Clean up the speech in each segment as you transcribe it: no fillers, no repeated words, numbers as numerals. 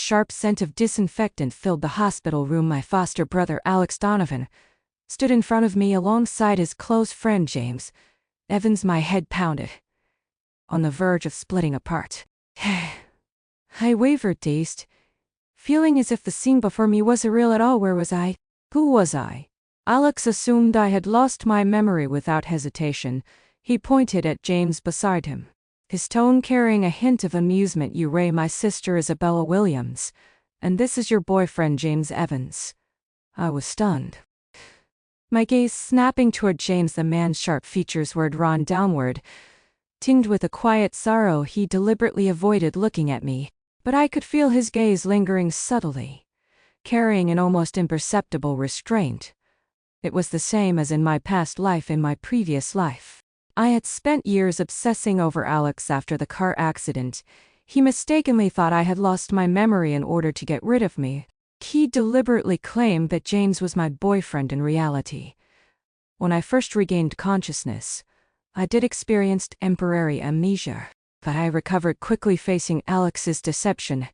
sharp scent of disinfectant filled the hospital room. My foster brother, Alex Donovan, stood in front of me alongside his close friend, James Evans. My head pounded, on the verge of splitting apart. I wavered, dazed, feeling as if the scene before me wasn't real at all. Where was I? Who was I? Alex assumed I had lost my memory without hesitation. He pointed at James beside him, his tone carrying a hint of amusement. You, Ray, my sister Isabella Williams, and this is your boyfriend, James Evans. I was stunned, my gaze snapping toward James. The man's sharp features were drawn downward, tinged with a quiet sorrow. He deliberately avoided looking at me, but I could feel his gaze lingering subtly, carrying an almost imperceptible restraint. It was the same as in my past life. In my previous life, I had spent years obsessing over Alex after the car accident. He mistakenly thought I had lost my memory in order to get rid of me. He deliberately claimed that James was my boyfriend. In reality, when I first regained consciousness, I did experience temporary amnesia, but I recovered quickly. Facing Alex's deception,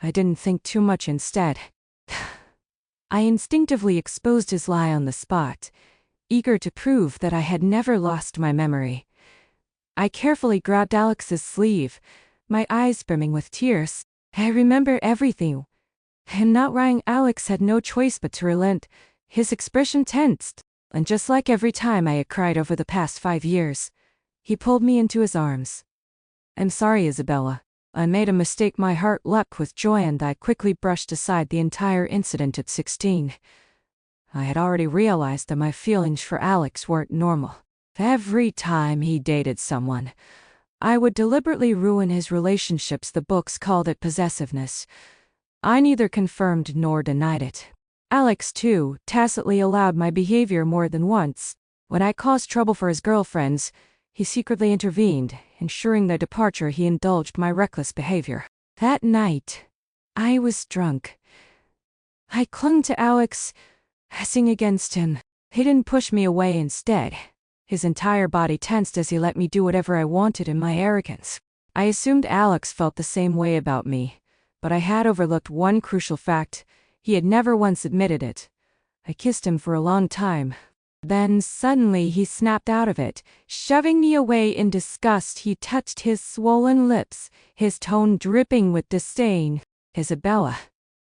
I didn't think too much. Instead, I instinctively exposed his lie on the spot, eager to prove that I had never lost my memory. I carefully grabbed Alex's sleeve, my eyes brimming with tears. I remember everything. I'm not lying. Alex had no choice but to relent. His expression tensed, and just like every time I had cried over the past 5 years, he pulled me into his arms. I'm sorry, Isabella. I made a mistake. My heart leapt with joy, and I quickly brushed aside the entire incident. At 16, I had already realized that my feelings for Alex weren't normal. Every time he dated someone, I would deliberately ruin his relationships. The books called it possessiveness. I neither confirmed nor denied it. Alex, too, tacitly allowed my behavior. More than once, when I caused trouble for his girlfriends, he secretly intervened, ensuring their departure. He indulged my reckless behavior. That night, I was drunk. I clung to Alex, hissing against him. He didn't push me away. Instead, his entire body tensed as he let me do whatever I wanted. In my arrogance, I assumed Alex felt the same way about me, but I had overlooked one crucial fact. He had never once admitted it. I kissed him for a long time. Then suddenly he snapped out of it, shoving me away in disgust. He touched his swollen lips, his tone dripping with disdain. Isabella,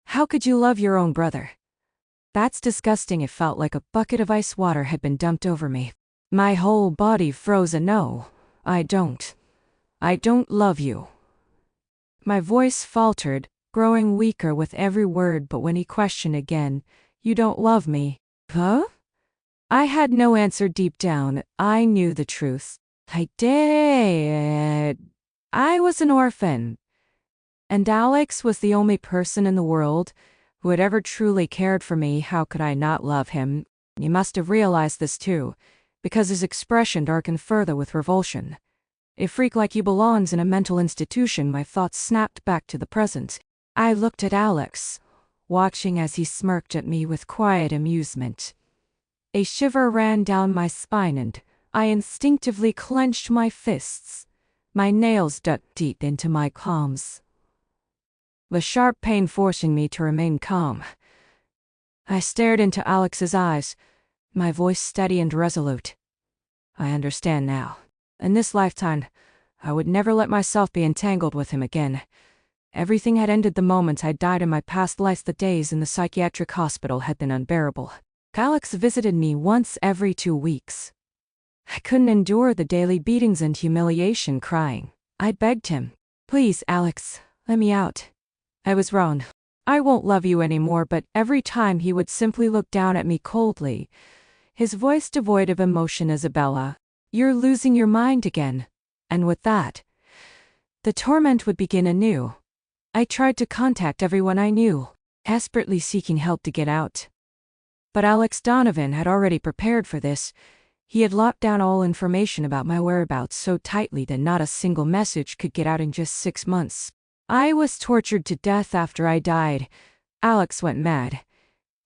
how could you love your own brother? That's disgusting. It felt like a bucket of ice water had been dumped over me. My whole body froze. No, I don't love you. My voice faltered, growing weaker with every word. But when he questioned again, you don't love me? Huh? I had no answer. Deep down, I knew the truth. I did. I was an orphan, and Alex was the only person in the world who had ever truly cared for me. How could I not love him? He must have realized this too, because his expression darkened further with revulsion. A freak like you belongs in a mental institution. My thoughts snapped back to the present. I looked at Alex, watching as he smirked at me with quiet amusement. A shiver ran down my spine, and I instinctively clenched my fists, my nails dug deep into my palms, the sharp pain forcing me to remain calm. I stared into Alex's eyes, my voice steady and resolute. I understand now. In this lifetime, I would never let myself be entangled with him again. Everything had ended the moment I died. In my past life, the days in the psychiatric hospital had been unbearable. Alex visited me once every 2 weeks. I couldn't endure the daily beatings and humiliation. Crying, I begged him, please, Alex, let me out. I was wrong. I won't love you anymore. But every time he would simply look down at me coldly, his voice devoid of emotion. Isabella, you're losing your mind again. And with that, the torment would begin anew. I tried to contact everyone I knew, desperately seeking help to get out. But Alex Donovan had already prepared for this. He had locked down all information about my whereabouts so tightly that not a single message could get out in just 6 months. I was tortured to death after I died. Alex went mad,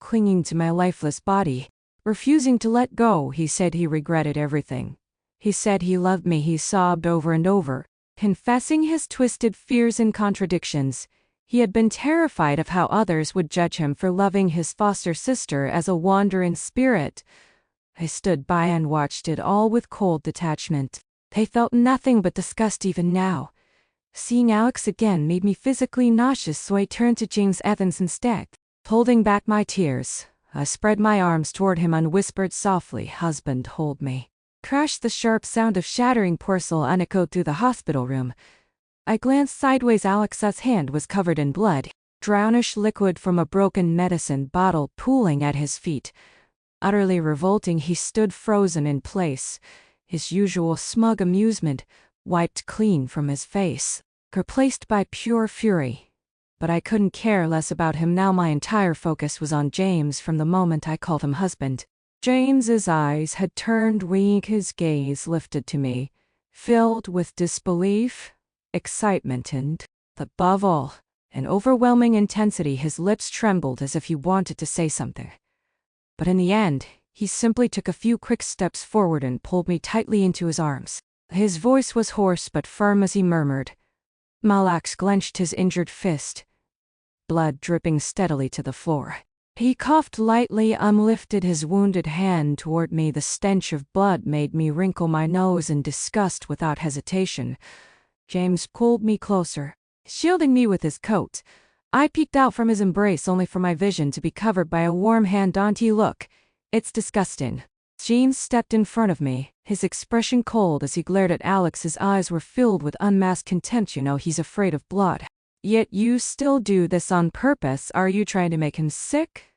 clinging to my lifeless body, refusing to let go. He said he regretted everything. He said he loved me. He sobbed over and over, confessing his twisted fears and contradictions. He had been terrified of how others would judge him for loving his foster sister as a wandering spirit. I stood by and watched it all with cold detachment. I felt nothing but disgust even now. Seeing Alex again made me physically nauseous, so I turned to James Evans instead. Holding back my tears, I spread my arms toward him and whispered softly, "Husband, hold me." Crashed the sharp sound of shattering porcelain echoed through the hospital room. I glanced sideways. Alex's hand was covered in blood, brownish liquid from a broken medicine bottle pooling at his feet. Utterly revolting, he stood frozen in place, his usual smug amusement wiped clean from his face, replaced by pure fury. But I couldn't care less about him now. My entire focus was on James from the moment I called him husband. James's eyes had turned weak, his gaze lifted to me, filled with disbelief, excitement, and, above all, an overwhelming intensity. His lips trembled as if he wanted to say something. But in the end, he simply took a few quick steps forward and pulled me tightly into his arms. His voice was hoarse but firm as he murmured. Alex clenched his injured fist, blood dripping steadily to the floor. He coughed lightly, lifted his wounded hand toward me. The stench of blood made me wrinkle my nose in disgust without hesitation. James pulled me closer, shielding me with his coat. I peeked out from his embrace only for my vision to be covered by a warm hand. "Auntie, look. It's disgusting." James stepped in front of me, his expression cold as he glared at Alex. His eyes were filled with unmasked contempt. "You know he's afraid of blood. Yet you still do this on purpose. Are you trying to make him sick?"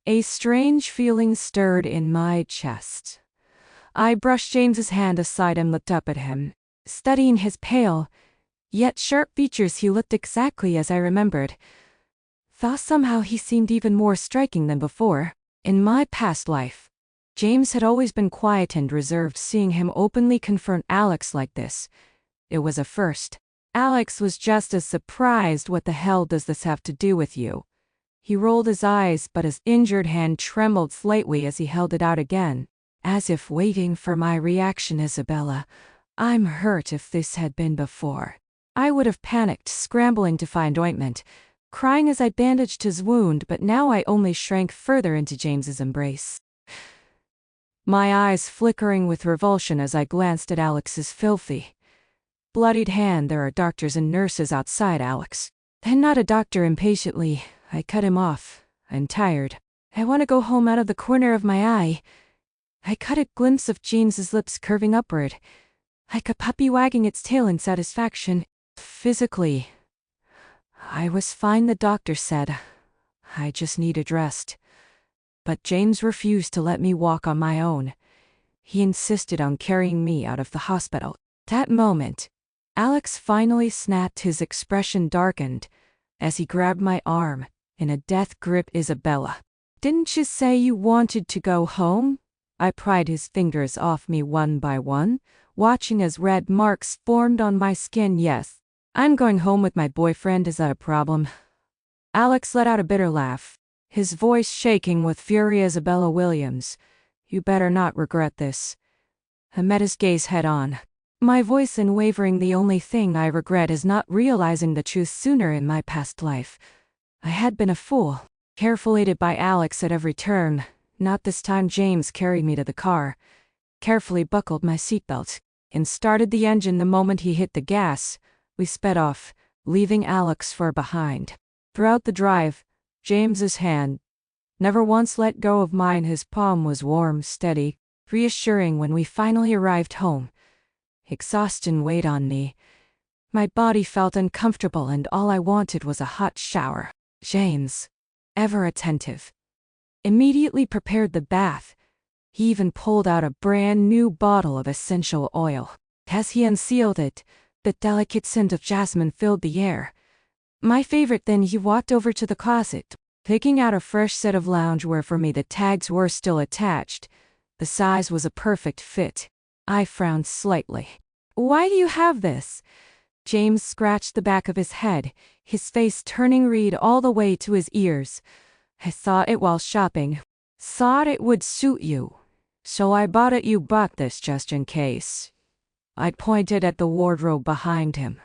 A strange feeling stirred in my chest. I brushed James's hand aside and looked up at him, studying his pale, yet sharp features. He looked exactly as I remembered. Thought somehow he seemed even more striking than before. In my past life, James had always been quiet and reserved. Seeing him openly confront Alex like this, it was a first. Alex was just as surprised. "What the hell does this have to do with you?" He rolled his eyes, but his injured hand trembled slightly as he held it out again, as if waiting for my reaction. "Isabella, I'm hurt. If this had been before, I would have panicked, scrambling to find ointment, crying as I bandaged his wound, but now I only shrank further into James's embrace, my eyes flickering with revulsion as I glanced at Alex's filthy, bloodied hand. "There are doctors and nurses outside, Alex." "I'm not a doctor." Impatiently, I cut him off. "I'm tired. I want to go home." Out of the corner of my eye, I caught a glimpse of James's lips curving upward, like a puppy wagging its tail in satisfaction. Physically, I was fine, the doctor said. I just needed rest. But James refused to let me walk on my own. He insisted on carrying me out of the hospital. That moment, Alex finally snapped. His expression darkened as he grabbed my arm in a death grip. "Isabella, didn't you say you wanted to go home?" I pried his fingers off me one by one, watching as red marks formed on my skin. "Yes, I'm going home with my boyfriend. Is that a problem?" Alex let out a bitter laugh, his voice shaking with fury. "Isabella Williams, you better not regret this." I met his gaze head on, my voice unwavering. "The only thing I regret is not realizing the truth sooner. In my past life, I had been a fool, carefully aided by Alex at every turn. Not this time." James carried me to the car, carefully buckled my seatbelt, and started the engine. The moment he hit the gas, we sped off, leaving Alex far behind. Throughout the drive, James's hand never once let go of mine. His palm was warm, steady, reassuring. When we finally arrived home, exhaustion weighed on me. My body felt uncomfortable and all I wanted was a hot shower. James, ever attentive, immediately prepared the bath. He even pulled out a brand new bottle of essential oil. As he unsealed it, the delicate scent of jasmine filled the air. My favorite. Then he walked over to the closet, picking out a fresh set of loungewear for me. The tags were still attached. The size was a perfect fit. I frowned slightly. "Why do you have this?" James scratched the back of his head, his face turning red all the way to his ears. "I thought it while shopping. Thought it would suit you. So I bought it." "You bought this just in case." I pointed at the wardrobe behind him.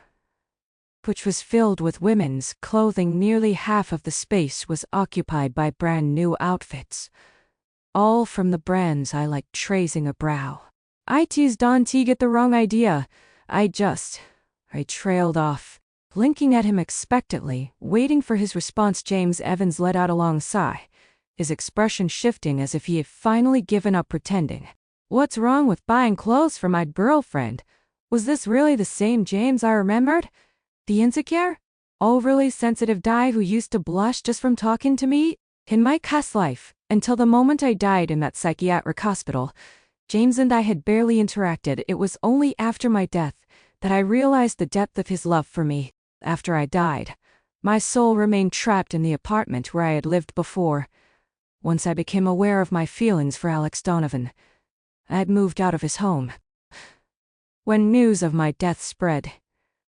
which was filled with women's clothing. Nearly half of the space was occupied by brand new outfits, all from the brands I liked. Raising a brow, I teased on to get the wrong idea. I trailed off, blinking at him expectantly, waiting for his response. James Evans let out a long sigh, his expression shifting as if he had finally given up pretending. What's wrong with buying clothes for my girlfriend? Was this really the same James I remembered? The insecure, overly sensitive guy who used to blush just from talking to me? In my past life, until the moment I died in that psychiatric hospital, James and I had barely interacted. It was only after my death that I realized the depth of his love for me. After I died, my soul remained trapped in the apartment where I had lived before. Once I became aware of my feelings for Alex Donovan, I had moved out of his home. When news of my death spread,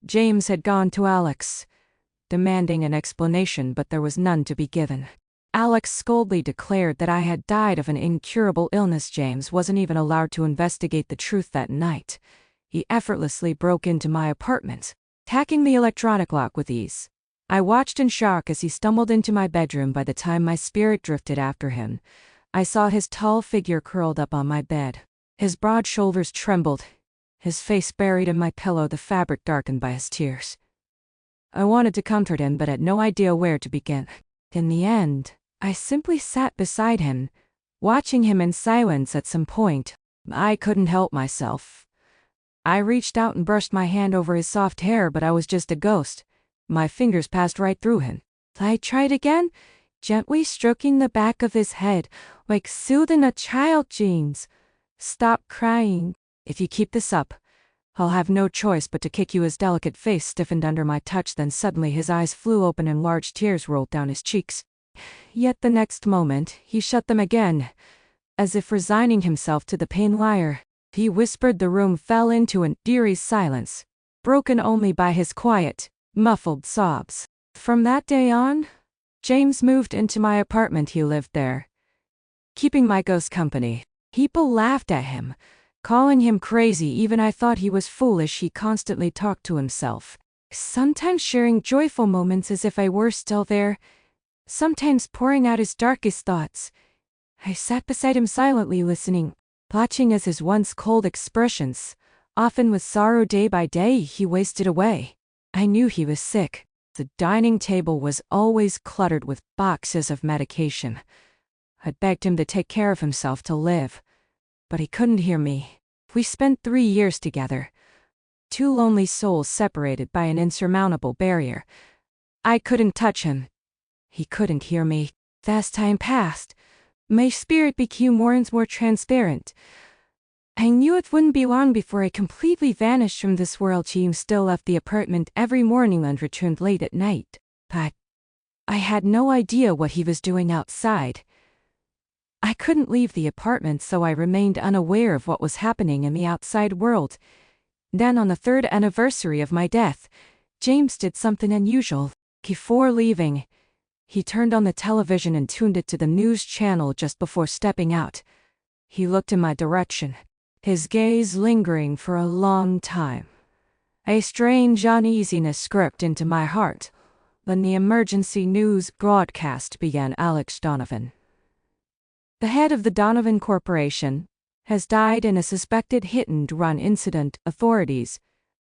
James had gone to Alex, demanding an explanation, but there was none to be given. Alex coldly declared that I had died of an incurable illness. James wasn't even allowed to investigate the truth that night. He effortlessly broke into my apartment, hacking the electronic lock with ease. I watched in shock as he stumbled into my bedroom. By the time my spirit drifted after him, I saw his tall figure curled up on my bed. His broad shoulders trembled, his face buried in my pillow, the fabric darkened by his tears. I wanted to comfort him, but had no idea where to begin. In the end, I simply sat beside him, watching him in silence. At some point, I couldn't help myself. I reached out and brushed my hand over his soft hair, but I was just a ghost. My fingers passed right through him. I tried again, gently stroking the back of his head, like soothing a child. James, stop crying. If you keep this up, I'll have no choice but to kick you. His delicate face stiffened under my touch, then suddenly his eyes flew open and large tears rolled down his cheeks. Yet the next moment, he shut them again, as if resigning himself to the pain. Liar, he whispered. The room fell into an eerie silence, broken only by his quiet, muffled sobs. From that day on, James moved into my apartment. He lived there, keeping my ghost company. People laughed at him, calling him crazy. Even I thought he was foolish. He constantly talked to himself, sometimes sharing joyful moments as if I were still there, sometimes pouring out his darkest thoughts. I sat beside him silently, listening, watching as his once cold expressions, often with sorrow day by day, he wasted away. I knew he was sick. The dining table was always cluttered with boxes of medication. I begged him to take care of himself, to live, but he couldn't hear me. We spent 3 years together, two lonely souls separated by an insurmountable barrier. I couldn't touch him. He couldn't hear me. As time passed, my spirit became more and more transparent. I knew it wouldn't be long before I completely vanished from this world. James still left the apartment every morning and returned late at night, but I had no idea what he was doing outside. I couldn't leave the apartment, so I remained unaware of what was happening in the outside world. Then, on the 3rd anniversary of my death, James did something unusual. Before leaving, he turned on the television and tuned it to the news channel. Just before stepping out, he looked in my direction, his gaze lingering for a long time. A strange uneasiness crept into my heart. When the emergency news broadcast began, Alex Donovan, the head of the Donovan Corporation, has died in a suspected hit-and-run incident. Authorities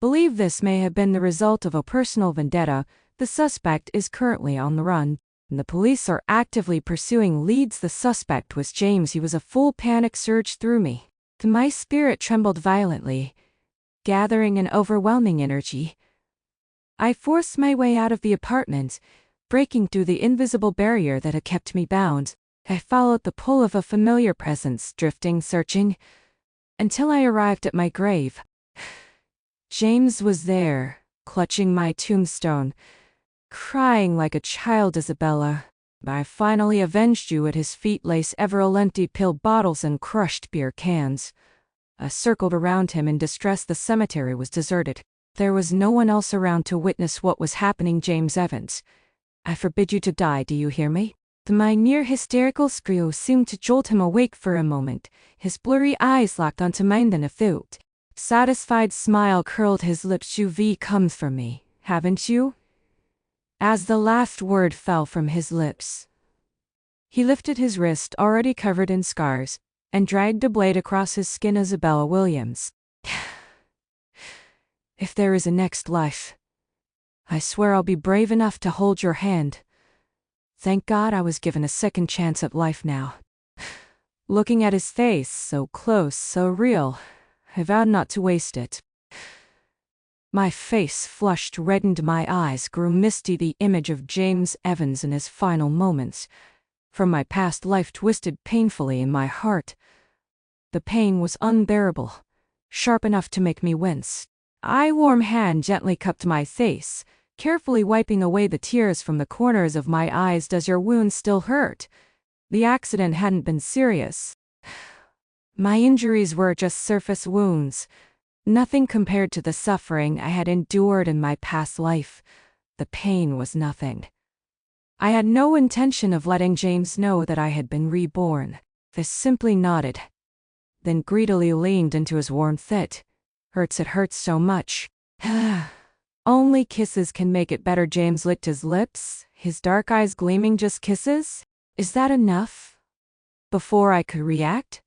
believe this may have been the result of a personal vendetta. The suspect is currently on the run, and the police are actively pursuing leads. The suspect was James. He was. A full panic surged through me. My spirit trembled violently, gathering an overwhelming energy. I forced my way out of the apartment, breaking through the invisible barrier that had kept me bound. I followed the pull of a familiar presence, drifting, searching, until I arrived at my grave. James was there, clutching my tombstone, crying like a child. Isabella, I finally avenged you. At his feet lay several empty pill bottles and crushed beer cans. I circled around him in distress. The cemetery was deserted. There was no one else around to witness what was happening. James Evans, I forbid you to die, do you hear me? My near-hysterical scream seemed to jolt him awake for a moment. His blurry eyes locked onto mine, then a satisfied smile curled his lips. UV comes from me, haven't you?" As the last word fell from his lips, he lifted his wrist, already covered in scars, and dragged a blade across his skin. "Isabella Williams, if there is a next life, I swear I'll be brave enough to hold your hand. Thank God I was given a second chance at life now." Looking at his face, so close, so real, I vowed not to waste it. My face flushed, reddened, my eyes grew misty. The image of James Evans in his final moments from my past life twisted painfully in my heart. The pain was unbearable, sharp enough to make me wince. A warm hand gently cupped my face, carefully wiping away the tears from the corners of my eyes. "Does your wound still hurt? The accident hadn't been serious." My injuries were just surface wounds, nothing compared to the suffering I had endured in my past life. The pain was nothing. I had no intention of letting James know that I had been reborn. He simply nodded, then greedily leaned into his warmth. "It hurts so much." "Only kisses can make it better." James licked his lips, his dark eyes gleaming. "Just kisses? Is that enough?" Before I could react,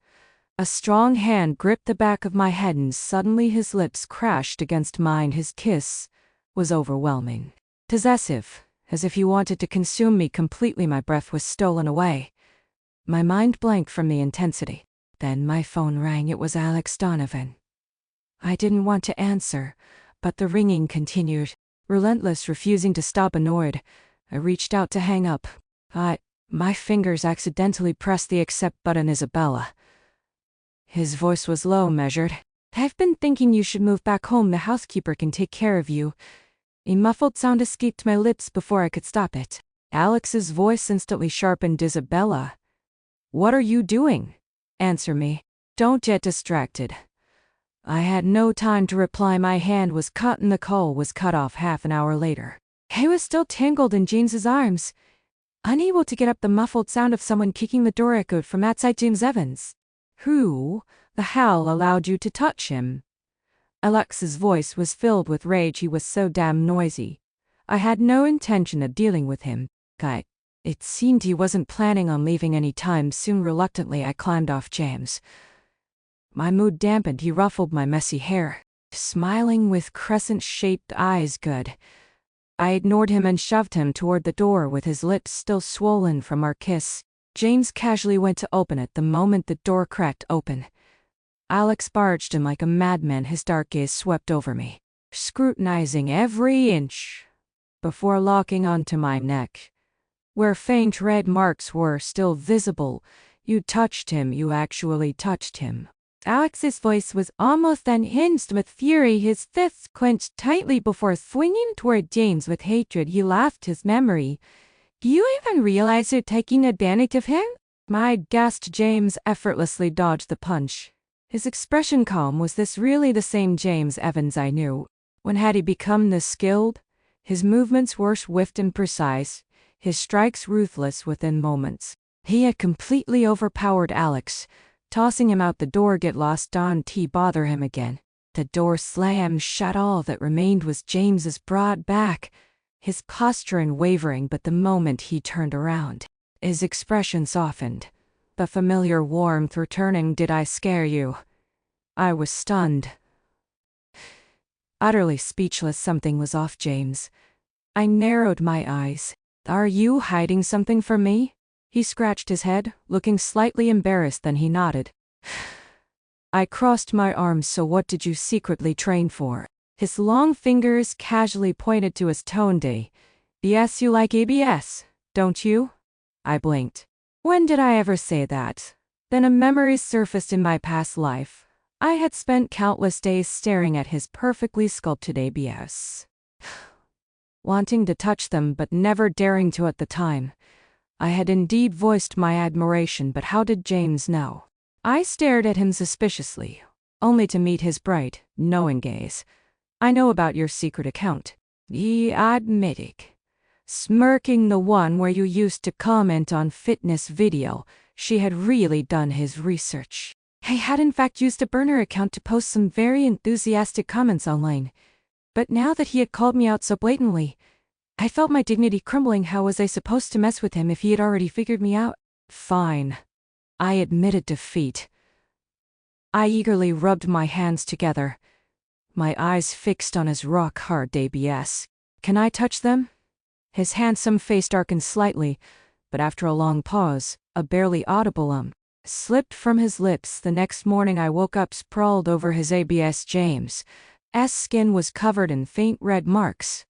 a strong hand gripped the back of my head and suddenly his lips crashed against mine. His kiss was overwhelming, possessive, as if he wanted to consume me completely. My breath was stolen away, my mind blanked from the intensity. Then my phone rang. It was Alex Donovan. I didn't want to answer, but the ringing continued, relentless, refusing to stop. Annoyed, I reached out to hang up. My fingers accidentally pressed the accept button. "Isabella." His voice was low, measured. "I've been thinking you should move back home. The housekeeper can take care of you." A muffled sound escaped my lips before I could stop it. Alex's voice instantly sharpened. "Isabella, what are you doing? Answer me. Don't get distracted." I had no time to reply. My hand was caught and the call was cut off. Half an hour later, I was still tangled in James's arms, unable to get up. The muffled sound of someone kicking the door echoed from outside. "James Evans, who the hell allowed you to touch him?" Alex's voice was filled with rage. "He was so damn noisy. I had no intention of dealing with him. It seemed he wasn't planning on leaving any time soon." Reluctantly, I climbed off James. My mood dampened. He ruffled my messy hair, smiling with crescent-shaped eyes. "Good." I ignored him and shoved him toward the door with his lips still swollen from our kiss. James casually went to open it. The moment the door cracked open, Alex barged in like a madman. His dark gaze swept over me, scrutinizing every inch before locking onto my neck, where faint red marks were still visible. "You touched him. You actually touched him." Alex's voice was almost unhinged with fury. His fists clenched tightly before swinging toward James with hatred. He laughed his memory. "Do you even realize you're taking advantage of him?" I gasped. James effortlessly dodged the punch, his expression calm. Was this really the same James Evans I knew? When had he become this skilled? His movements were swift and precise, his strikes ruthless within moments. He had completely overpowered Alex, tossing him out the door. "Get lost, don't bother him again." The door slammed shut. All that remained was James's broad back, his posture unwavering. But the moment he turned around, his expression softened, the familiar warmth returning. "Did I scare you?" I was stunned, utterly speechless. Something was off, James. I narrowed my eyes. "Are you hiding something from me?" He scratched his head, looking slightly embarrassed. Then he nodded. I crossed my arms. "So what did you secretly train for?" His long fingers casually pointed to his toned day. "Yes, you like ABS, don't you?" I blinked. When did I ever say that? Then a memory surfaced in my past life. I had spent countless days staring at his perfectly sculpted ABS, wanting to touch them but never daring to at the time. I had indeed voiced my admiration, but how did James know? I stared at him suspiciously, only to meet his bright, knowing gaze. "I know about your secret account," he admitted, smirking. "The one where you used to comment on fitness video." She had really done his research. I had in fact used a burner account to post some very enthusiastic comments online. But now that he had called me out so blatantly, I felt my dignity crumbling. How was I supposed to mess with him if he had already figured me out? Fine. I admitted defeat. I eagerly rubbed my hands together, my eyes fixed on his rock-hard ABS. Can I touch them? His handsome face darkened slightly, but after a long pause, a barely audible slipped from his lips. The next morning I woke up sprawled over his ABS. James's skin was covered in faint red marks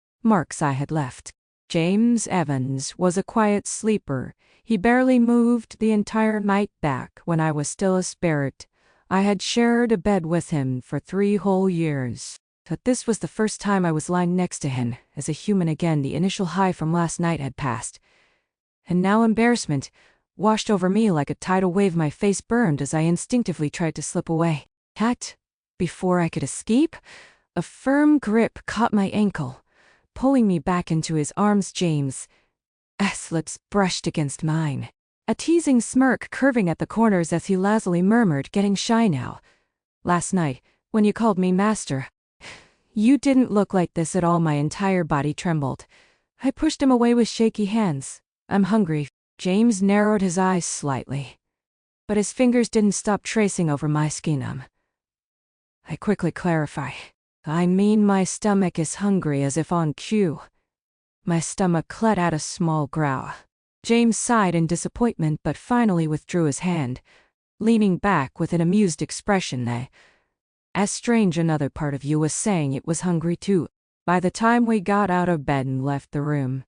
I had left. James Evans was a quiet sleeper. He barely moved the entire night. Back when I was still a spirit, I had shared a bed with him for 3 whole years. But this was the first time I was lying next to him, as a human again. The initial high from last night had passed, and now embarrassment washed over me like a tidal wave. My face burned as I instinctively tried to slip away. Yet, before I could escape, a firm grip caught my ankle, pulling me back into his arms. James's lips brushed against mine, a teasing smirk curving at the corners as he lazily murmured, "Getting shy now. Last night, when you called me master, you didn't look like this at all." My entire body trembled. I pushed him away with shaky hands. "I'm hungry." James narrowed his eyes slightly, but his fingers didn't stop tracing over my skin. I quickly clarified. "I mean my stomach is hungry," as if on cue. My stomach let out a small growl. James sighed in disappointment but finally withdrew his hand, leaning back with an amused expression. "As strange, another part of you was saying it was hungry too." By the time we got out of bed and left the room,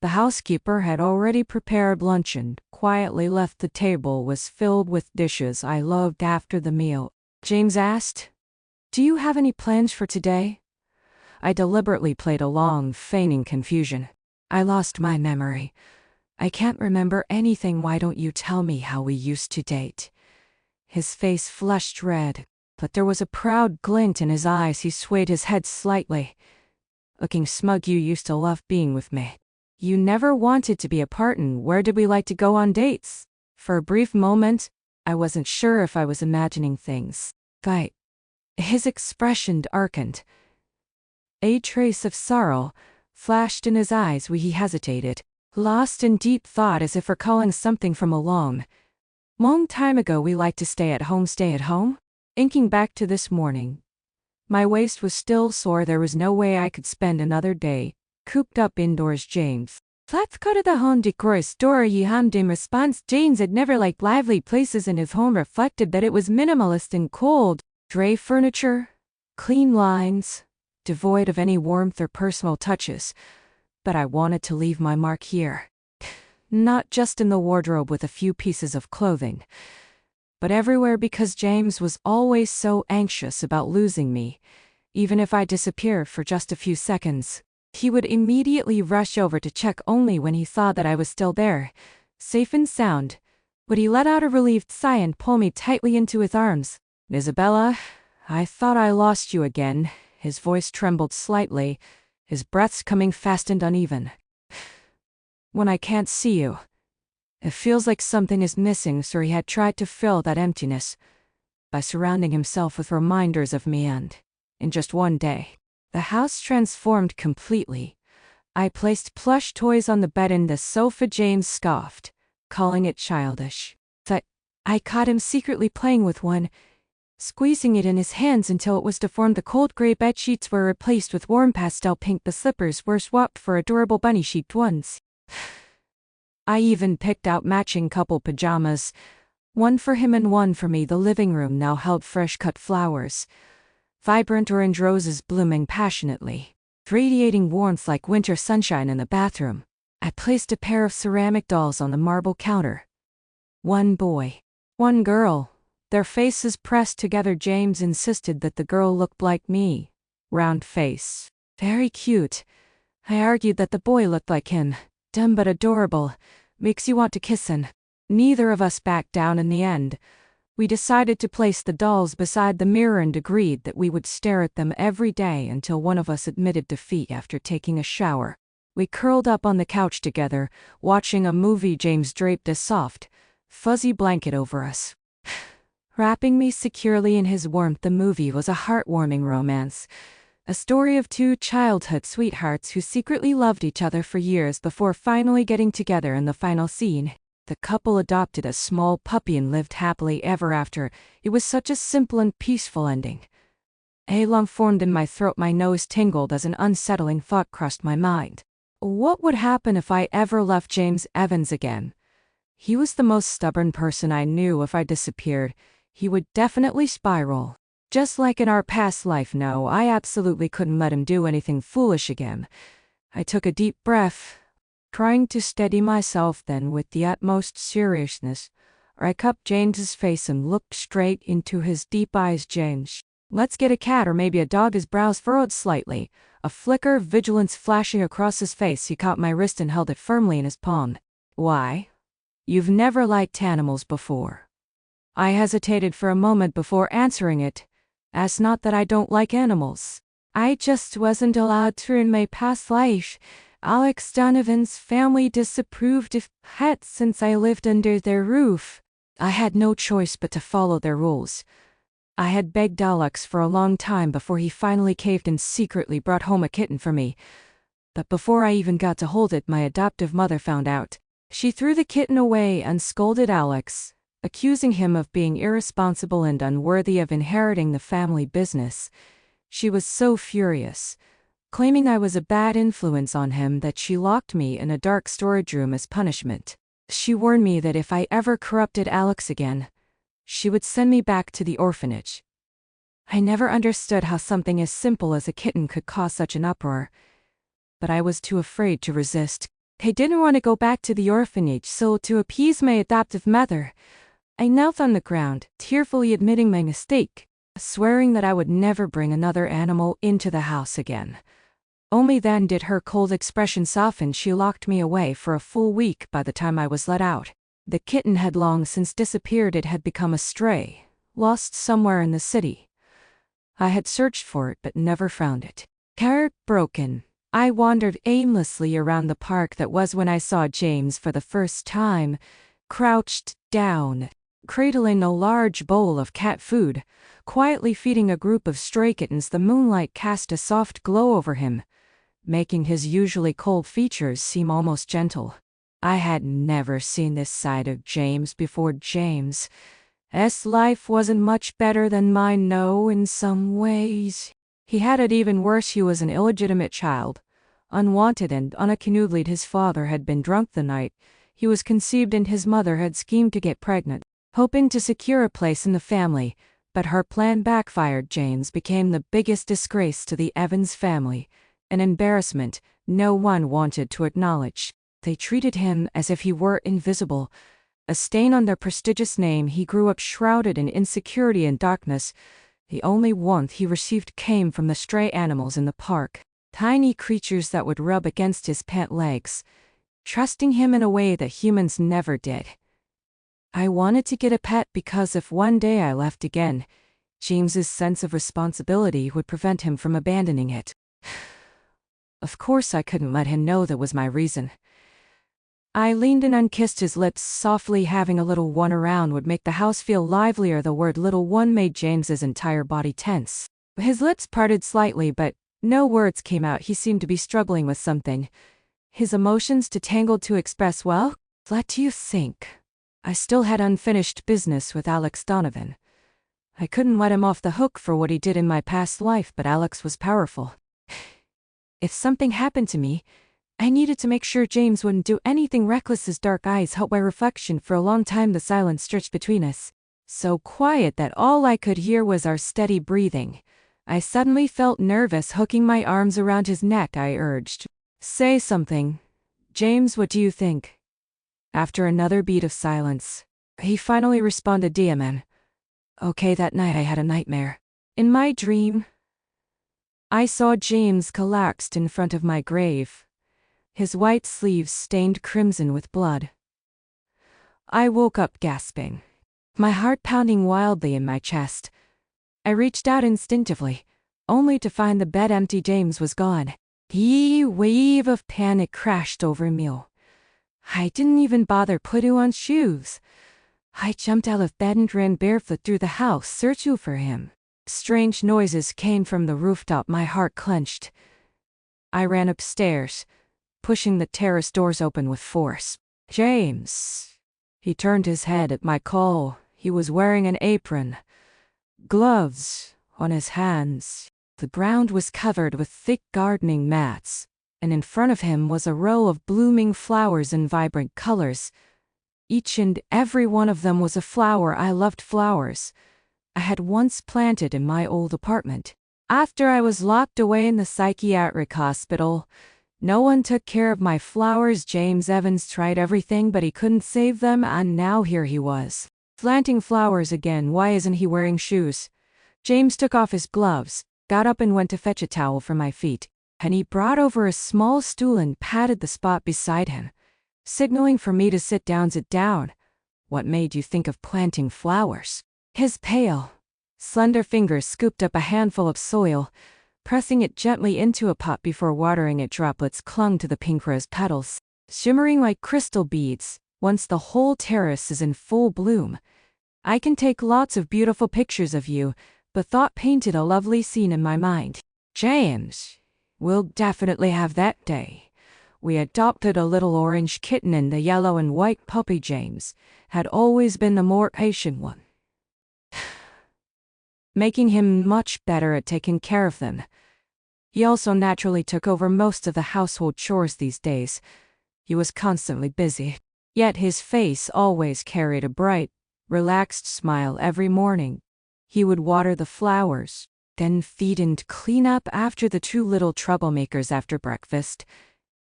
the housekeeper had already prepared lunch and quietly left the table was filled with dishes I loved. After the meal, James asked, "Do you have any plans for today?" I deliberately played along, feigning confusion. "I lost my memory. I can't remember anything. Why don't you tell me how we used to date?" His face flushed red, but there was a proud glint in his eyes. He swayed his head slightly, looking smug. "You used to love being with me. You never wanted to be apart. And where did we like to go on dates?" For a brief moment, I wasn't sure if I was imagining things. His expression darkened. A trace of sorrow flashed in his eyes. He hesitated, lost in deep thought, as if recalling something from a long time ago. "We like to stay at home? Inking back to this morning, my waist was still sore. There was no way I could spend another day cooped up indoors. James Let's go to the home decor store. He hummed in response. James had never liked lively places, and his home reflected that it was minimalist and cold. Gray furniture, clean lines, devoid of any warmth or personal touches. But I wanted to leave my mark here. Not just in the wardrobe with a few pieces of clothing, but everywhere, because James was always so anxious about losing me. Even if I disappeared for just a few seconds, he would immediately rush over to check. Only when he saw that I was still there, safe and sound, would he let out a relieved sigh and pull me tightly into his arms. "Isabella, I thought I lost you again." His voice trembled slightly, his breaths coming fast and uneven. "When I can't see you, it feels like something is missing." So he had tried to fill that emptiness by surrounding himself with reminders of me, and in just one day, the house transformed completely. I placed plush toys on the bed and the sofa. James scoffed, calling it childish. I caught him secretly playing with one, squeezing it in his hands until it was deformed. The cold gray bed sheets were replaced with warm pastel pink. The slippers were swapped for adorable bunny-shaped ones. I even picked out matching couple pajamas, one for him and one for me. The living room now held fresh-cut flowers, vibrant orange roses blooming passionately, radiating warmth like winter sunshine. In the bathroom, I placed a pair of ceramic dolls on the marble counter. One boy, one girl, their faces pressed together. James insisted that the girl looked like me. Round face, very cute. I argued that the boy looked like him. Dumb but adorable, makes you want to kiss him. Neither of us backed down. In the end, we decided to place the dolls beside the mirror and agreed that we would stare at them every day until one of us admitted defeat after taking a shower. We curled up on the couch together, watching a movie. James draped a soft, fuzzy blanket over us, wrapping me securely in his warmth. The movie was a heartwarming romance, A story of two childhood sweethearts who secretly loved each other for years before finally getting together in the final scene. The couple adopted a small puppy and lived happily ever after. It was such a simple and peaceful ending. A lump formed in my throat, my nose tingled as an unsettling thought crossed my mind. What would happen if I ever left James Evans again? He was the most stubborn person I knew. If I disappeared, he would definitely spiral. Just like in our past life, no, I absolutely couldn't let him do anything foolish again. I took a deep breath, trying to steady myself, then with the utmost seriousness, I cupped James's face and looked straight into his deep eyes. James, let's get a cat or maybe a dog. His brows furrowed slightly, a flicker of vigilance flashing across his face. He caught my wrist and held it firmly in his palm. Why? You've never liked animals before. I hesitated for a moment before answering it. It's not that I don't like animals. I just wasn't allowed to in my past life. Alex Donovan's family disapproved of pets since I lived under their roof. I had no choice but to follow their rules. I had begged Alex for a long time before he finally caved and secretly brought home a kitten for me. But before I even got to hold it, my adoptive mother found out. She threw the kitten away and scolded Alex, accusing him of being irresponsible and unworthy of inheriting the family business. She was so furious, claiming I was a bad influence on him, that she locked me in a dark storage room as punishment. She warned me that if I ever corrupted Alex again, she would send me back to the orphanage. I never understood how something as simple as a kitten could cause such an uproar, but I was too afraid to resist. I didn't want to go back to the orphanage, so to appease my adoptive mother, I knelt on the ground, tearfully admitting my mistake, swearing that I would never bring another animal into the house again. Only then did her cold expression soften. She locked me away for a full week. By the time I was let out, the kitten had long since disappeared. It had become a stray, lost somewhere in the city. I had searched for it but never found it. Heartbroken, I wandered aimlessly around the park. That was when I saw James for the first time, crouched down, cradling a large bowl of cat food, quietly feeding a group of stray kittens. The moonlight cast a soft glow over him, making his usually cold features seem almost gentle. I had never seen this side of James before. James's life wasn't much better than mine, no, in some ways. He had it even worse. He was an illegitimate child, unwanted and unaccountable. His father had been drunk the night he was conceived, and his mother had schemed to get pregnant, hoping to secure a place in the family, but her plan backfired. James became the biggest disgrace to the Evans family, an embarrassment no one wanted to acknowledge. They treated him as if he were invisible, a stain on their prestigious name. He grew up shrouded in insecurity and darkness. The only warmth he received came from the stray animals in the park, tiny creatures that would rub against his pant legs, trusting him in a way that humans never did. I wanted to get a pet because if one day I left again, James's sense of responsibility would prevent him from abandoning it. Of course I couldn't let him know that was my reason. I leaned in and kissed his lips softly. Having a little one around would make the house feel livelier. The word little one made James's entire body tense. His lips parted slightly, but no words came out. He seemed to be struggling with something, his emotions too tangled to express well. What do you think? I still had unfinished business with Alex Donovan. I couldn't let him off the hook for what he did in my past life, but Alex was powerful. If something happened to me, I needed to make sure James wouldn't do anything reckless. His dark eyes held my reflection. For a long time the silence stretched between us, so quiet that all I could hear was our steady breathing. I suddenly felt nervous. Hooking my arms around his neck, I urged, "Say something. James, what do you think?" After another beat of silence, he finally responded, "Man. Okay, that night I had a nightmare. In my dream, I saw James collapsed in front of my grave, his white sleeves stained crimson with blood. I woke up gasping, my heart pounding wildly in my chest. I reached out instinctively, only to find the bed empty. James was gone. A wave of panic crashed over me. I didn't even bother putting on shoes. I jumped out of bed and ran barefoot through the house searching for him. Strange noises came from the rooftop. My heart clenched. I ran upstairs, pushing the terrace doors open with force. James. He turned his head at my call. He was wearing an apron, gloves on his hands. The ground was covered with thick gardening mats, and in front of him was a row of blooming flowers in vibrant colors. Each and every one of them was a flower. I loved flowers. I had once planted in my old apartment. After I was locked away in the psychiatric hospital, no one took care of my flowers. James Evans tried everything, but he couldn't save them, and now here he was, planting flowers again. Why isn't he wearing shoes? James took off his gloves, got up and went to fetch a towel for my feet, and he brought over a small stool and patted the spot beside him, signaling for me to sit down. Sit down. What made you think of planting flowers? His pale, slender fingers scooped up a handful of soil, pressing it gently into a pot before watering it. Droplets clung to the pink rose petals, shimmering like crystal beads. Once the whole terrace is in full bloom, I can take lots of beautiful pictures of you. The thought painted a lovely scene in my mind. James, we'll definitely have that day. We adopted a little orange kitten, and the yellow and white puppy. James had always been the more patient one, making him much better at taking care of them. He also naturally took over most of the household chores these days. He was constantly busy, yet his face always carried a bright, relaxed smile. Every morning, he would water the flowers, then feed and clean up after the two little troublemakers. After breakfast,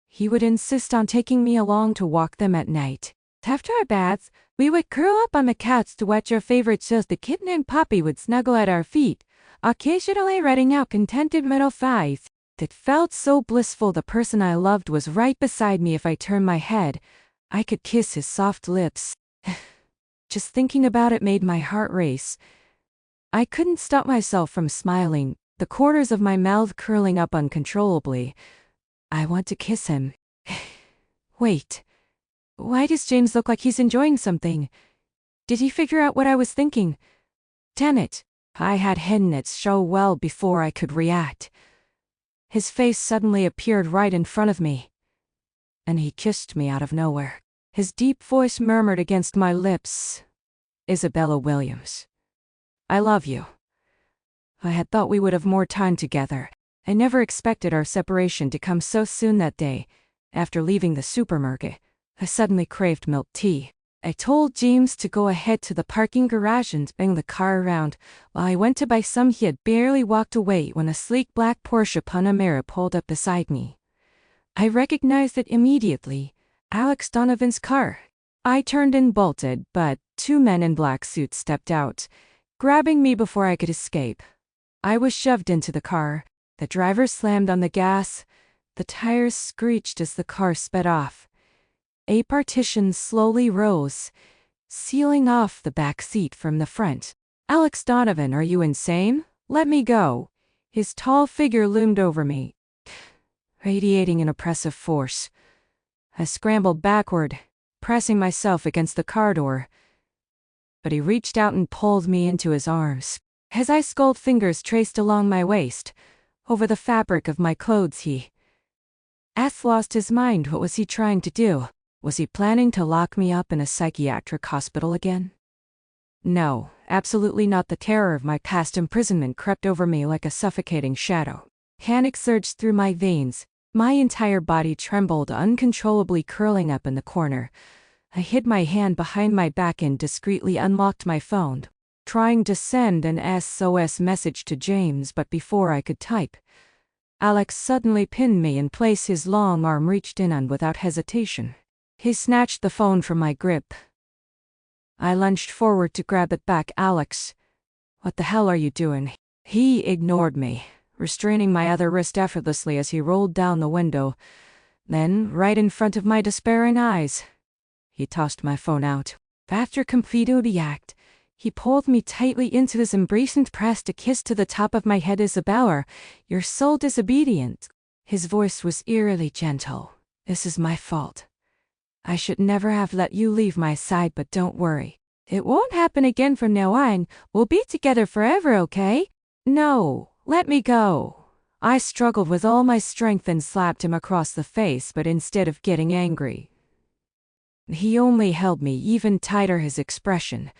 he would insist on taking me along to walk them at night. After our baths, we would curl up on the couch to watch our favorite shows. The kitten and puppy would snuggle at our feet, occasionally letting out contented middle thighs. It felt so blissful. The person I loved was right beside me. If I turned my head, I could kiss his soft lips. Just thinking about it made my heart race. I couldn't stop myself from smiling, the corners of my mouth curling up uncontrollably. I want to kiss him. Wait. Why does James look like he's enjoying something? Did he figure out what I was thinking? Damn it. I had hidden it so well before I could react. His face suddenly appeared right in front of me, and he kissed me out of nowhere. His deep voice murmured against my lips. Isabella Williams, I love you. I had thought we would have more time together. I never expected our separation to come so soon. That day, after leaving the supermarket, I suddenly craved milk tea. I told James to go ahead to the parking garage and bring the car around. While I went to buy some, he had barely walked away when a sleek black Porsche Panamera pulled up beside me. I recognized it immediately. Alex Donovan's car. I turned and bolted, but two men in black suits stepped out, grabbing me before I could escape. I was shoved into the car. The driver slammed on the gas. The tires screeched as the car sped off. A partition slowly rose, sealing off the back seat from the front. Alex Donovan, are you insane? Let me go. His tall figure loomed over me, radiating an oppressive force. I scrambled backward, pressing myself against the car door, but he reached out and pulled me into his arms. His ice-cold fingers traced along my waist, over the fabric of my clothes. He lost his mind. What was he trying to do? Was he planning to lock me up in a psychiatric hospital again? No, absolutely not. The terror of my past imprisonment crept over me like a suffocating shadow. Panic surged through my veins. My entire body trembled uncontrollably, curling up in the corner. I hid my hand behind my back and discreetly unlocked my phone, trying to send an SOS message to James, but before I could type, Alex suddenly pinned me in place. His long arm reached in and without hesitation, he snatched the phone from my grip. I lunged forward to grab it back. Alex, what the hell are you doing? He ignored me, restraining my other wrist effortlessly as he rolled down the window. Then, right in front of my despairing eyes, he tossed my phone out. After completing the act, he pulled me tightly into his embrace and pressed a kiss to the top of my head. Isabella, you're so disobedient. His voice was eerily gentle. This is my fault. I should never have let you leave my side, but don't worry. It won't happen again from now on. We'll be together forever, okay? No, let me go. I struggled with all my strength and slapped him across the face, but instead of getting angry, he only held me even tighter. His expression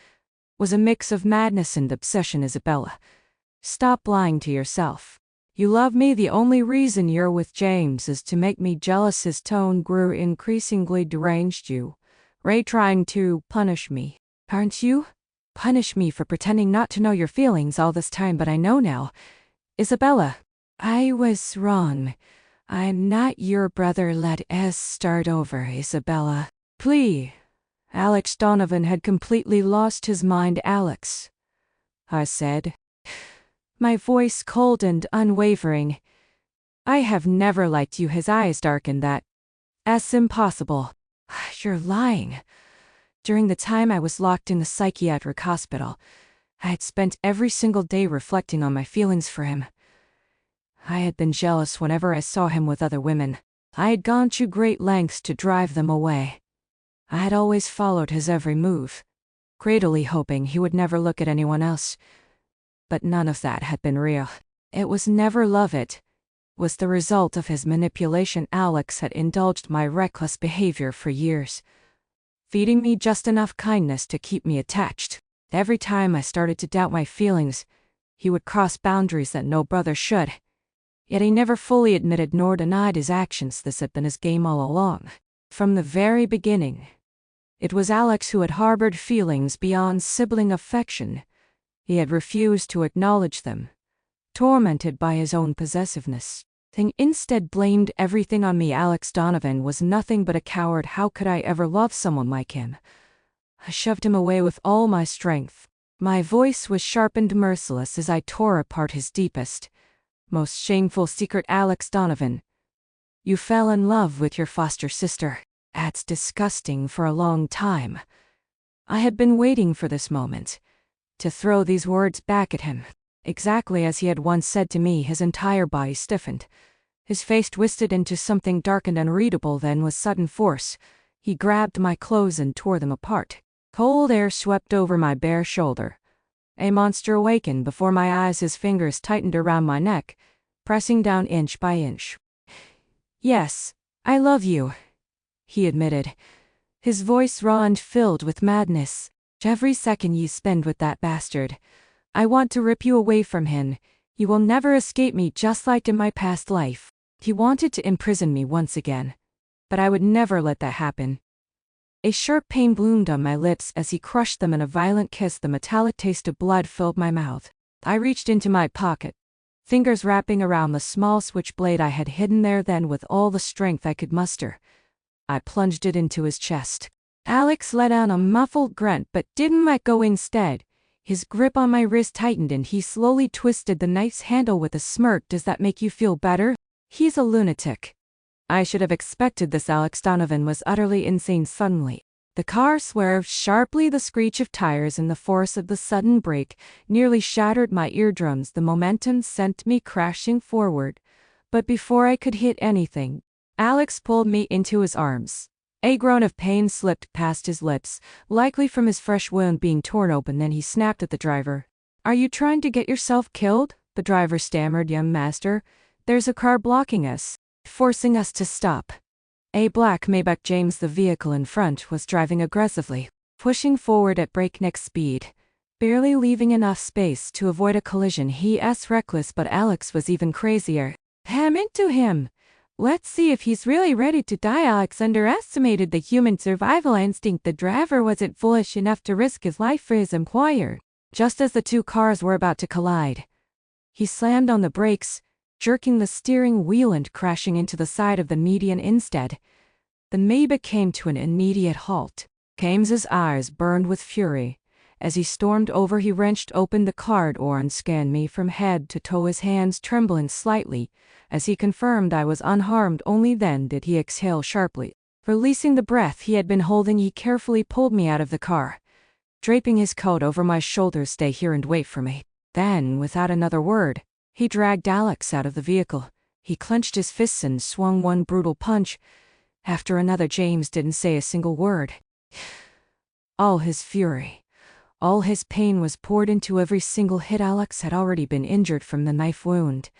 was a mix of madness and obsession. Isabella, stop lying to yourself. You love me. The only reason you're with James is to make me jealous. His tone grew increasingly deranged. You, Ray, trying to punish me, aren't you? Punish me for pretending not to know your feelings all this time, but I know now. Isabella, I was wrong. I'm not your brother. Let us start over, Isabella. Please. Alex Donovan had completely lost his mind. Alex, I said, my voice cold and unwavering. I have never liked you. His eyes darkened. That's impossible. You're lying. During the time I was locked in the psychiatric hospital, I had spent every single day reflecting on my feelings for him. I had been jealous whenever I saw him with other women. I had gone to great lengths to drive them away. I had always followed his every move, greedily hoping he would never look at anyone else. But none of that had been real. It was never love. It was the result of his manipulation. Alex had indulged my reckless behavior for years, feeding me just enough kindness to keep me attached. Every time I started to doubt my feelings, he would cross boundaries that no brother should. Yet he never fully admitted nor denied his actions. This had been his game all along. From the very beginning, it was Alex who had harbored feelings beyond sibling affection. He had refused to acknowledge them, tormented by his own possessiveness. He instead blamed everything on me. Alex Donovan was nothing but a coward. How could I ever love someone like him? I shoved him away with all my strength. My voice was sharp and merciless as I tore apart his deepest, most shameful secret. Alex Donovan, you fell in love with your foster sister. That's disgusting. For a long time, I had been waiting for this moment to throw these words back at him. Exactly as he had once said to me. His entire body stiffened. His face twisted into something dark and unreadable. Then with sudden force, he grabbed my clothes and tore them apart. Cold air swept over my bare shoulder. A monster awakened before my eyes. His fingers tightened around my neck, pressing down inch by inch. Yes, I love you, he admitted, his voice raw and filled with madness. Every second you spend with that bastard, I want to rip you away from him. You will never escape me, just like in my past life. He wanted to imprison me once again, but I would never let that happen. A sharp pain bloomed on my lips as he crushed them in a violent kiss. The metallic taste of blood filled my mouth. I reached into my pocket, fingers wrapping around the small switchblade I had hidden there. Then, with all the strength I could muster, I plunged it into his chest. Alex let out a muffled grunt but didn't let go. Instead, his grip on my wrist tightened and he slowly twisted the knife's handle with a smirk. Does that make you feel better? He's a lunatic. I should have expected this. Alex Donovan was utterly insane. Suddenly, the car swerved sharply. The screech of tires and the force of the sudden brake nearly shattered my eardrums. The momentum sent me crashing forward, but before I could hit anything, Alex pulled me into his arms. A groan of pain slipped past his lips, likely from his fresh wound being torn open. Then he snapped at the driver. Are you trying to get yourself killed? The driver stammered. Young master, there's a car blocking us, forcing us to stop. A black Maybach James, the vehicle in front, was driving aggressively, pushing forward at breakneck speed, barely leaving enough space to avoid a collision. He's reckless, but Alex was even crazier. Ham into him. Let's see if he's really ready to die. Alex underestimated the human survival instinct. The driver wasn't foolish enough to risk his life for his employer. Just as the two cars were about to collide, he slammed on the brakes, jerking the steering wheel and crashing into the side of the median. Instead, the Maybach came to an immediate halt. James's eyes burned with fury. As he stormed over, he wrenched open the car door and scanned me from head to toe, his hands trembling slightly. As he confirmed I was unharmed, only then did he exhale sharply. Releasing the breath he had been holding, he carefully pulled me out of the car, draping his coat over my shoulders. Stay here and wait for me. Then, without another word, he dragged Alex out of the vehicle. He clenched his fists and swung one brutal punch after another. James didn't say a single word. All his fury, All his pain was poured into every single hit. Alex had already been injured from the knife wound,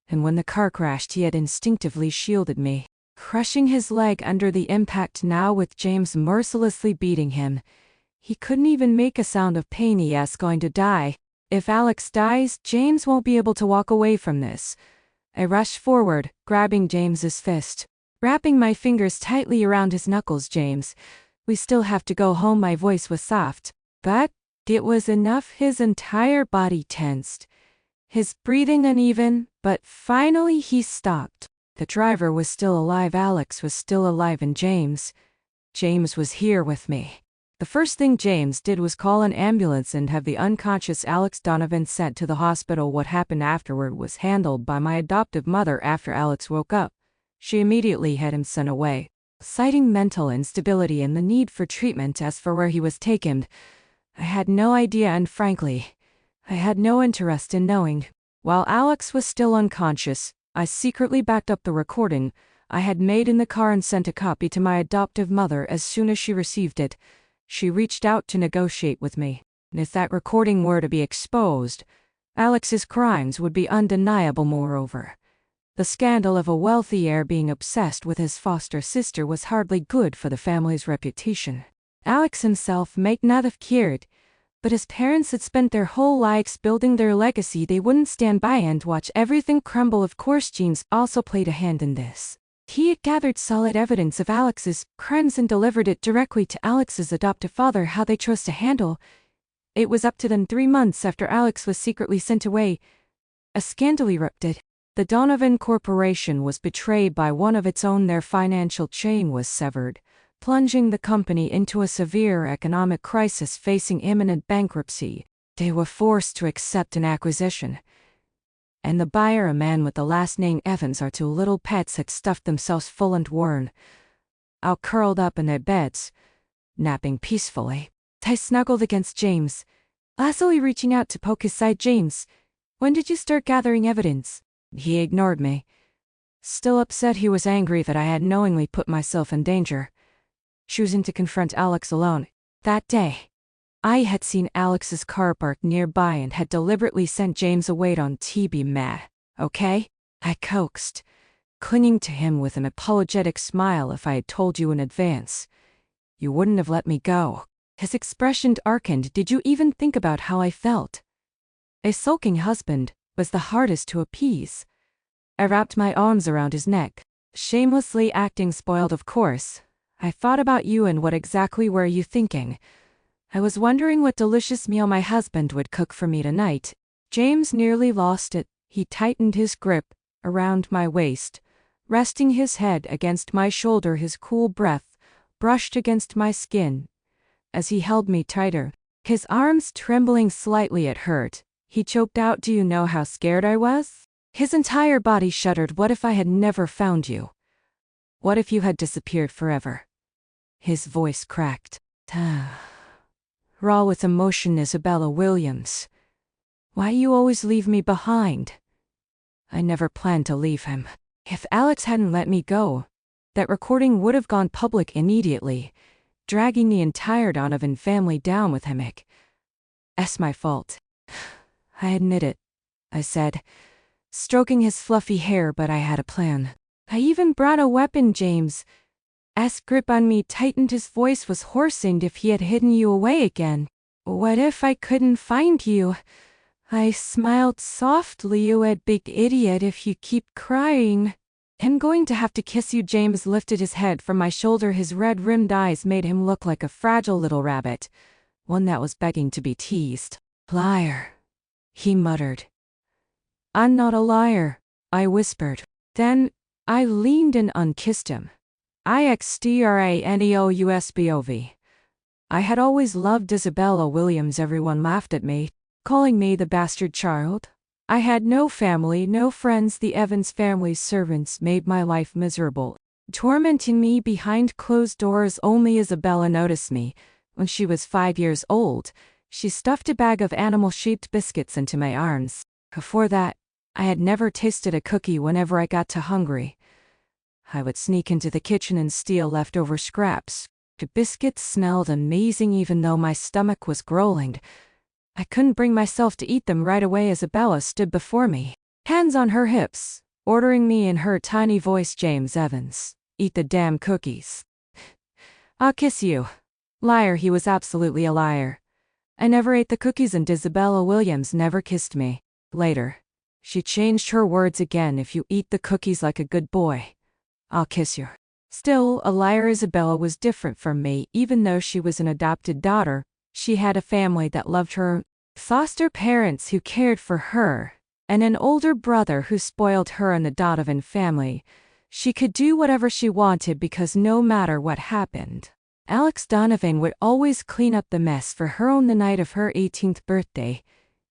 and when the car crashed he had instinctively shielded me, crushing his leg under the impact. Now with James mercilessly beating him, he couldn't even make a sound of pain. He is going to die. If Alex dies, James won't be able to walk away from this. I rushed forward, grabbing James's fist, wrapping my fingers tightly around his knuckles. James, we still have to go home. My voice was soft, but it was enough. His entire body tensed, his breathing uneven, but finally he stopped. The driver was still alive. Alex was still alive, and James was here with me. The first thing James did was call an ambulance and have the unconscious Alex Donovan sent to the hospital. What happened afterward was handled by my adoptive mother. After Alex woke up, she immediately had him sent away, citing mental instability and the need for treatment. As for where he was taken, I had no idea, and frankly, I had no interest in knowing. While Alex was still unconscious, I secretly backed up the recording I had made in the car and sent a copy to my adoptive mother. As soon as she received it, she reached out to negotiate with me. And if that recording were to be exposed, Alex's crimes would be undeniable. Moreover, the scandal of a wealthy heir being obsessed with his foster sister was hardly good for the family's reputation. Alex himself might not have cared, but his parents had spent their whole lives building their legacy. They wouldn't stand by and watch everything crumble. Of course, James also played a hand in this. He had gathered solid evidence of Alex's crimes and delivered it directly to Alex's adoptive father. How they chose to handle it was up to them. 3 months after Alex was secretly sent away, a scandal erupted. The Donovan Corporation was betrayed by one of its own. Their financial chain was severed, plunging the company into a severe economic crisis, facing imminent bankruptcy. They were forced to accept an acquisition, and the buyer, a man with the last name Evans, our 2 little pets, had stuffed themselves full and worn out, curled up in their beds, napping peacefully. I snuggled against James, lazily reaching out to poke his side. James, when did you start gathering evidence? He ignored me, still upset. He was angry that I had knowingly put myself in danger, choosing to confront Alex alone. That day, I had seen Alex's car parked nearby and had deliberately sent James away on TB. Meh, okay? I coaxed, clinging to him with an apologetic smile. If I had told you in advance, you wouldn't have let me go. His expression darkened. Did you even think about how I felt? A sulking husband was the hardest to appease. I wrapped my arms around his neck, shamelessly acting spoiled. Of course, I thought about you. And what exactly were you thinking? I was wondering what delicious meal my husband would cook for me tonight. James nearly lost it. He tightened his grip around my waist, resting his head against my shoulder. His cool breath brushed against my skin as he held me tighter, his arms trembling slightly. It hurt. He choked out, "Do you know how scared I was?" His entire body shuddered. "What if I had never found you? What if you had disappeared forever?" His voice cracked, raw with emotion. Isabella Williams, why you always leave me behind? I never planned to leave him. If Alex hadn't let me go, that recording would have gone public immediately, dragging the entire Donovan family down with him. It's my fault. I admit it, I said, stroking his fluffy hair, but I had a plan. I even brought a weapon. James' grip on me tightened. His voice was hoarse. And if he had hidden you away again? What if I couldn't find you? I smiled softly. You a big idiot. If you keep crying, I'm going to have to kiss you. James lifted his head from my shoulder. His red-rimmed eyes made him look like a fragile little rabbit, one that was begging to be teased. Liar, he muttered. I'm not a liar, I whispered. Then I leaned and unkissed him. IXTRANEOUSBOV. I had always loved Isabella Williams. Everyone laughed at me, calling me the bastard child. I had no family, no friends. The Evans family's servants made my life miserable, tormenting me behind closed doors. Only Isabella noticed me. When she was 5 years old, she stuffed a bag of animal-shaped biscuits into my arms. Before that, I had never tasted a cookie. Whenever I got too hungry, I would sneak into the kitchen and steal leftover scraps. The biscuits smelled amazing even though my stomach was growling. I couldn't bring myself to eat them right away. Isabella stood before me, hands on her hips, ordering me in her tiny voice, "James Evans, eat the damn cookies. I'll kiss you." Liar, he was absolutely a liar. I never ate the cookies and Isabella Williams never kissed me. Later, she changed her words again. "If you eat the cookies like a good boy, I'll kiss you." Still a liar. Isabella was different from me. Even though she was an adopted daughter, she had a family that loved her, foster parents who cared for her, and an older brother who spoiled her. In the Donovan family, she could do whatever she wanted because no matter what happened, Alex Donovan would always clean up the mess for her. On the night of her 18th birthday,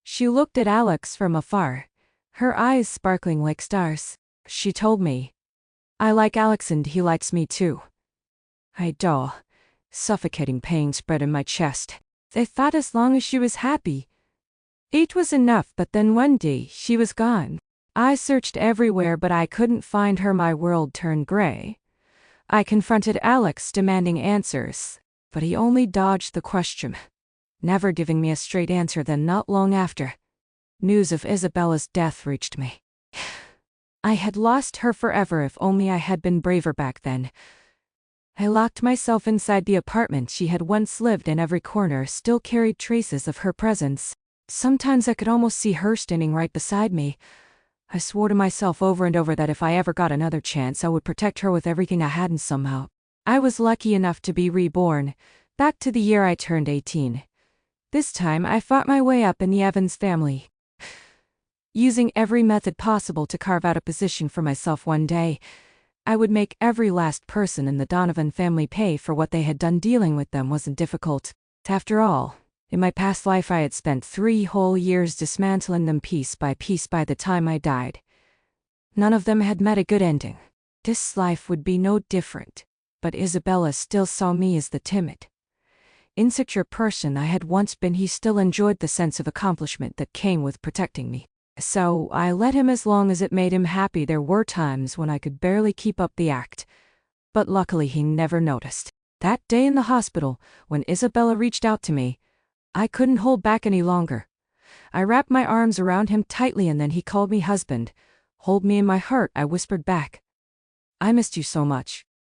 she looked at Alex from afar, her eyes sparkling like stars. She told me, "I like Alex and he likes me too." I dull, suffocating pain spread in my chest. I thought as long as she was happy, it was enough. But then one day she was gone. I searched everywhere but I couldn't find her. My world turned gray. I confronted Alex demanding answers, but he only dodged the question, never giving me a straight answer. Then not long after, news of Isabella's death reached me. I had lost her forever. If only I had been braver back then. I locked myself inside the apartment she had once lived in. Every corner still carried traces of her presence. Sometimes I could almost see her standing right beside me. I swore to myself over and over that if I ever got another chance, I would protect her with everything I had. And somehow, I was lucky enough to be reborn, back to the year I turned 18. This time I fought my way up in the Evans family, using every method possible to carve out a position for myself. One day, I would make every last person in the Donovan family pay for what they had done. Dealing with them wasn't difficult. After all, in my past life I had spent 3 whole years dismantling them piece by piece. By the time I died, none of them had met a good ending. This life would be no different, but Isabella still saw me as the timid, insecure person I had once been. He still enjoyed the sense of accomplishment that came with protecting me. So I let him as long as it made him happy. There were times when I could barely keep up the act, but luckily he never noticed. That day in the hospital, when Isabella reached out to me, I couldn't hold back any longer. I wrapped my arms around him tightly and then he called me husband. "Hold me in my heart," I whispered back. "I missed you so much."